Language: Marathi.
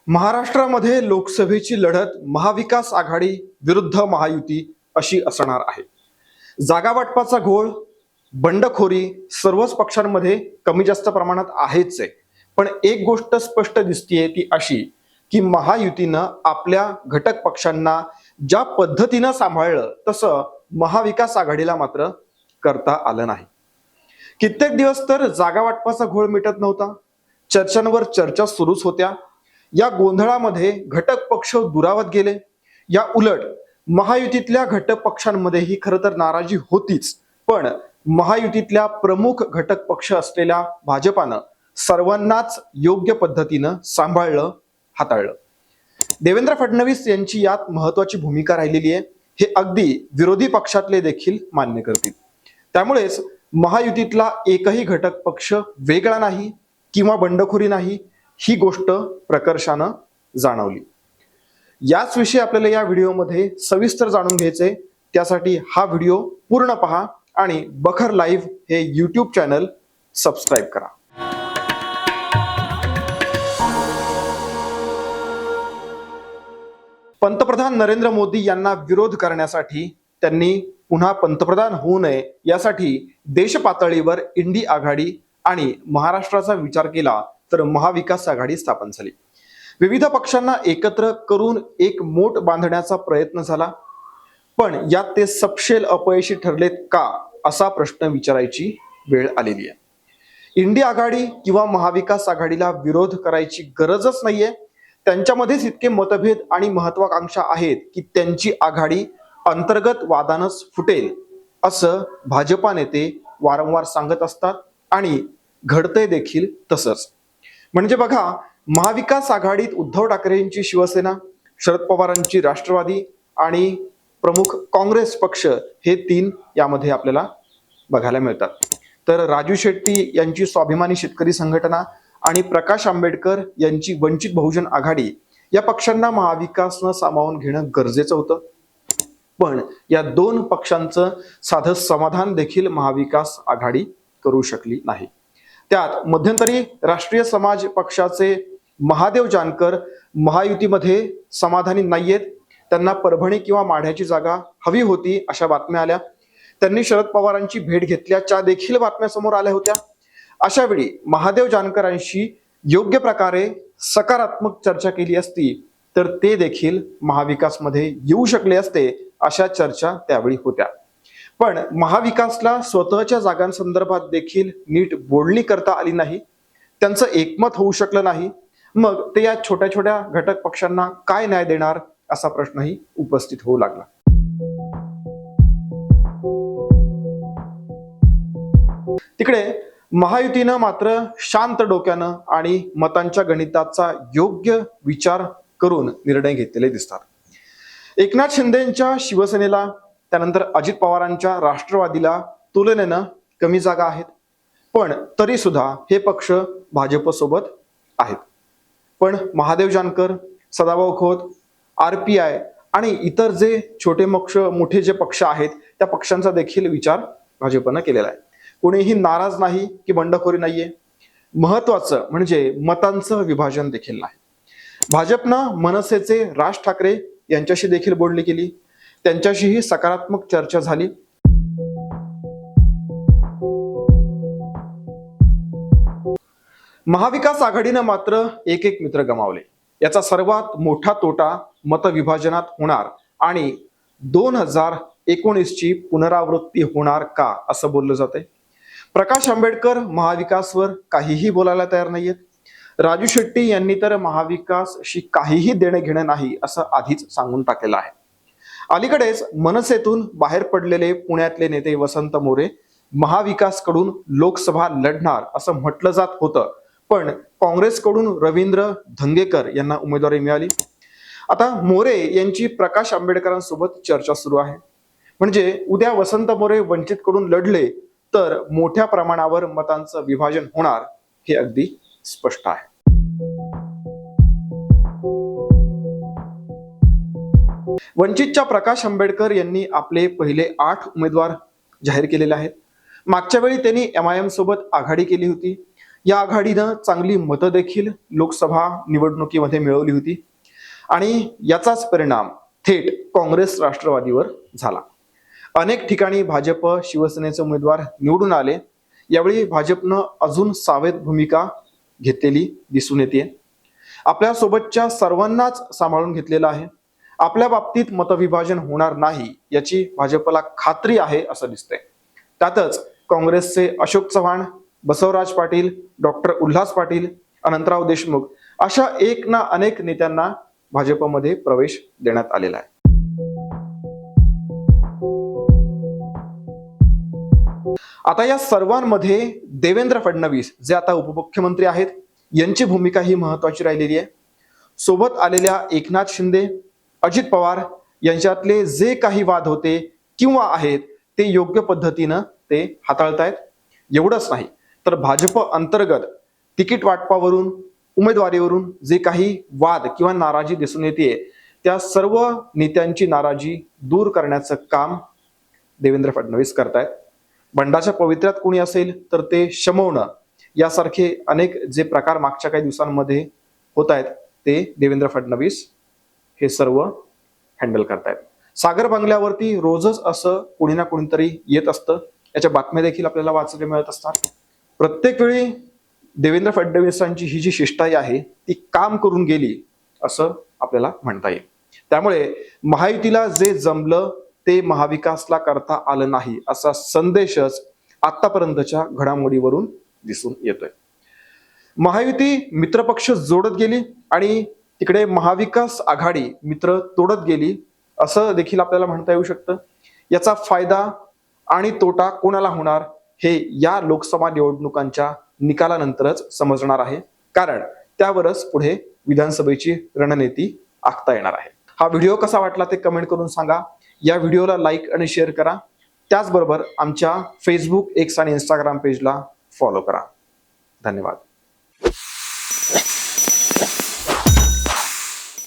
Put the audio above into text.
महाराष्ट्रामध्ये लोकसभेची लढत महाविकास आघाडी विरुद्ध महायुती अशी असणार आहे. जागा वाटपाचा घोळ, बंडखोरी सर्वच पक्षांमध्ये कमी जास्त प्रमाणात आहेच आहे. पण एक गोष्ट स्पष्ट दिसतीये ती अशी की महायुतीनं आपल्या घटक पक्षांना ज्या पद्धतीनं सांभाळलं तसं महाविकास आघाडीला मात्र करता आलं नाही. कित्येक दिवस तर जागा वाटपाचा घोळ मिटत नव्हता. चर्चांवर चर्चा सुरूच होत्या. या गोंधळामध्ये घटक पक्ष दुरावत गेले. या उलट महायुतीतल्या घटक पक्षांमध्येही खरं तर नाराजी होतीच, पण महायुतीतल्या प्रमुख घटक पक्ष असलेल्या भाजपानं सर्वांनाच योग्य पद्धतीनं सांभाळलं, हाताळलं. देवेंद्र फडणवीस यांची यात महत्वाची भूमिका राहिलेली आहे, हे अगदी विरोधी पक्षातले देखील मान्य करतील. त्यामुळेच महायुतीतला एकही घटक पक्ष वेगळा नाही किंवा बंडखोरी नाही, ही गोष्ट प्रकर्षानं जाणवली. याच विषयी आपल्याला या व्हिडिओमध्ये सविस्तर जाणून घ्यायचे. त्यासाठी हा व्हिडिओ पूर्ण पहा आणि बखर लाईव्ह हे यूट्यूब चॅनल सबस्क्राईब करा. पंतप्रधान नरेंद्र मोदी यांना विरोध करण्यासाठी, त्यांनी पुन्हा पंतप्रधान होऊ नये यासाठी देश पातळीवर इंडी आघाडी आणि महाराष्ट्राचा विचार केला तर महाविकास आघाडी स्थापन झाली. विविध पक्षांना एकत्र करून एक मोठ बांधण्याचा प्रयत्न झाला, पण यात ते सपशेल अपयशी ठरलेत का असा प्रश्न विचारायची वेळ आलेली आहे. इंडी आघाडी किंवा महाविकास आघाडीला विरोध करायची गरजच नाहीये. त्यांच्यामध्येच इतके मतभेद आणि महत्वाकांक्षा आहेत की त्यांची आघाडी अंतर्गत वादानच फुटेल असं भाजपा नेते वारंवार सांगत असतात आणि घडतंय देखील तसंच. म्हणजे बघा, महाविकास आघाडीत उद्धव ठाकरेंची शिवसेना, शरद पवारांची राष्ट्रवादी आणि प्रमुख काँग्रेस पक्ष हे तीन यामध्ये आपल्याला बघायला मिळतात. तर राजू शेट्टी यांची स्वाभिमानी शेतकरी संघटना आणि प्रकाश आंबेडकर यांची वंचित बहुजन आघाडी या पक्षांना महाविकासनं सामावून घेणं गरजेचं होतं. पण या दोन पक्षांचं साधं समाधान देखील महाविकास आघाडी करू शकली नाही. त्यात मध्यंतरी राष्ट्रीय समाज पक्षाचे महादेव जानकर महायुतीमध्ये समाधानी नाहीयेत. त्यांना परभणी किंवा माढ्याची जागा हवी होती अशा बातम्या आल्या. त्यांनी शरद पवारांची भेट घेतल्याच्या देखील बातम्या समोर आल्या होत्या. अशा वेळी महादेव जानकरांशी योग्य प्रकारे सकारात्मक चर्चा केली असती तर ते देखील महाविकासमध्ये येऊ शकले असते, अशा चर्चा त्यावेळी होत्या. पण महाविकासला स्वतःच्या जागांसंदर्भात देखील नीट बोलणी करता आली नाही. त्यांचं एकमत होऊ शकलं नाही. मग ते या छोट्या छोट्या घटक पक्षांना काय न्याय देणार असा प्रश्नही उपस्थित होऊ लागला. तिकडे महायुतीनं मात्र शांत डोक्यानं आणि मतांच्या गणिताचा योग्य विचार करून निर्णय घेतलेले दिसतात. एकनाथ शिंदेंच्या शिवसेनेला, त्यानंतर अजित पवारांच्या राष्ट्रवादीला तुलनेनं कमी जागा आहेत, पण तरी सुद्धा हे पक्ष भाजपसोबत आहेत. पण महादेव जानकर, सदाभाऊ खोत, RPI आणि इतर जे मोठे जे पक्ष आहेत त्या पक्षांचा देखील विचार भाजपनं केलेला आहे. कोणीही नाराज नाही की बंडखोरी नाहीये. महत्वाचं म्हणजे मतांचं विभाजन देखील नाही. भाजपनं मनसेचे राज ठाकरे यांच्याशी देखील बोलणी केली. त्यांच्याशीही सकारात्मक चर्चा झाली. महाविकास आघाडीनं मात्र एक मित्र गमावले. याचा सर्वात मोठा तोटा मतविभाजनात होणार आणि 2019 ची पुनरावृत्ती होणार का असं बोललं जातंय. प्रकाश आंबेडकर महाविकासवर काहीही बोलायला तयार नाहीयेत. राजू शेट्टी यांनी तर महाविकासशी काहीही देणं घेणं नाही असं आधीच सांगून टाकलेलं आहे. अलीकडेच मनसेतून बाहेर पडलेले पुण्यातले नेते वसंत मोरे महाविकासकडून लोकसभा लढणार असं म्हटलं जात होतं, पण काँग्रेसकडून रवींद्र धंगेकर यांना उमेदवारी मिळाली. आता मोरे यांची प्रकाश आंबेडकरांसोबत चर्चा सुरू आहे. म्हणजे उद्या वसंत मोरे वंचितकडून लढले तर मोठ्या प्रमाणावर मतांचं विभाजन होणार हे अगदी स्पष्ट आहे. वंचितच्या प्रकाश आंबेडकर यांनी आपले पहिले 8 उमेदवार जाहीर केलेले आहेत. मागच्या वेळी त्यांनी MIM सोबत आघाडी केली होती. या आघाडीनं चांगली मतं देखील लोकसभा निवडणुकीमध्ये मिळवली होती आणि याचाच परिणाम थेट काँग्रेस राष्ट्रवादीवर झाला. अनेक ठिकाणी भाजप शिवसेनेचे उमेदवार निवडून आले. यावेळी भाजपनं अजून सावध भूमिका घेतलेली दिसून येते. आपल्या सोबतच्या सर्वांनाच सांभाळून घेतलेलं आहे. आपल्या बाबतीत मतविभाजन होणार नाही याची भाजपला खात्री आहे असं दिसतंय. त्यातच काँग्रेसचे अशोक चव्हाण, बसवराज पाटील, डॉक्टर उल्हास पाटील, अनंतराव देशमुख अशा एक ना अनेक नेत्यांना भाजपमध्ये प्रवेश देण्यात आलेला आहे. आता या सर्वांमध्ये देवेंद्र फडणवीस जे आता उपमुख्यमंत्री आहेत यांची भूमिका ही महत्वाची राहिलेली आहे. सोबत आलेल्या एकनाथ शिंदे, अजित पवार यांच्यातले जे काही वाद होते किंवा आहेत ते योग्य पद्धतीनं ते हाताळतायत. एवढंच नाही तर भाजप अंतर्गत तिकीट वाटपावरून, उमेदवारीवरून जे काही वाद किंवा नाराजी दिसून येते त्या सर्व नेत्यांची नाराजी दूर करण्याचं काम देवेंद्र फडणवीस करतायत. बंडाच्या पवित्र्यात कोणी असेल तर ते शमवणं यासारखे अनेक जे प्रकार मागच्या काही दिवसांमध्ये होत आहेत ते देवेंद्र फडणवीस हे सर्व हँडल करतायत. सागर बंगल्यावरती रोजच असं कोणी ना कोणीतरी येत असतं. याच्या बातम्या देखील आपल्याला वाचायला मिळत असतात. प्रत्येक वेळी देवेंद्र फडणवीसांची ही जी शिष्टाई आहे ती काम करून गेली असं आपल्याला म्हणता येईल. त्यामुळे महायुतीला जे जमलं ते महाविकासला करता आलं नाही असा संदेशच आतापर्यंतच्या घडामोडीवरून दिसून येतोय. महायुती मित्रपक्ष जोडत गेली आणि तिकडे महाविकास आघाडी मित्र तोडत गेली असं देखील आपल्याला म्हणता येऊ शकतं. याचा फायदा आणि तोटा कोणाला होणार हे या लोकसभा निवडणुकांच्या निकालानंतरच समजणार आहे, कारण त्यावरच पुढे विधानसभेची रणनीती आखता येणार आहे. हा व्हिडिओ कसा वाटला ते कमेंट करून सांगा. या व्हिडिओला लाईक आणि शेअर करा. त्याचबरोबर आमच्या फेसबुक, एक्स आणि इंस्टाग्राम पेजला फॉलो करा. धन्यवाद.